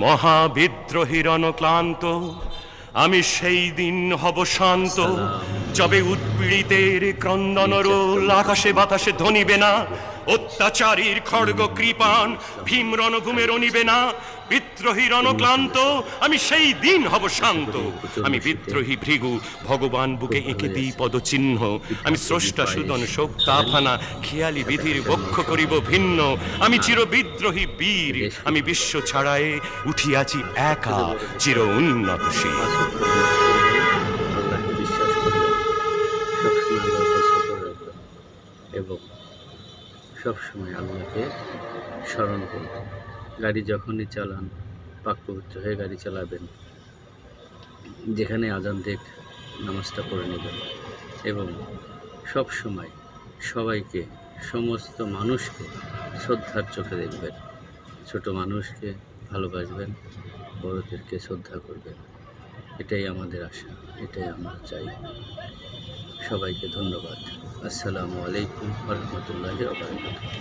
মহাবিদ্রোহী রণক্লান্ত আমি সেই দিন হব শান্ত, যবে উৎপীড়িতের ক্রন্দন রোল আকাশে বাতাসে ধ্বনিবে না, অত্যাচারীর খড়গ কৃপান ভীম রণভূমে রণিবে না। বিদ্রোহী রণক্লান্ত আমি সেই দিন হব শান্ত, আমি বিদ্রোহী ভৃগু ভগবান বুকে এঁকে দিই পদচিহ্ন। আমি স্রষ্টা সুদন শোক তাফানা খেয়ালি বিধির বক্ষ করিব ভিন্ন। আমি চির বিদ্রোহী বীর, আমি বিশ্ব ছাড়ায়ে উঠিয়াছি একা চির উন্নতশীল। আল্লাহকে বিশ্বাস করবেন, সবসময় আল্লাহকে সফল রাখবেন এবং সবসময় আল্লাহকে স্মরণ করবেন। গাড়ি যখনই চালান পাক পবিত্র হয়ে গাড়ি চালাবেন, যেখানে আজান দেখ নামাজটা পড়ে নেবেন এবং সব সময় সবাইকে, সমস্ত মানুষকে শ্রদ্ধার চোখে দেখবেন। ছোট মানুষকে ভালোবাসবেন, বড়দেরকে শ্রদ্ধা করবেন। এটাই আমাদের আশা, এটাই আমরা চাই। সবাইকে ধন্যবাদ। আসসালামু আলাইকুম ওয়া রাহমাতুল্লাহি ওয়া বারাকাতুহু।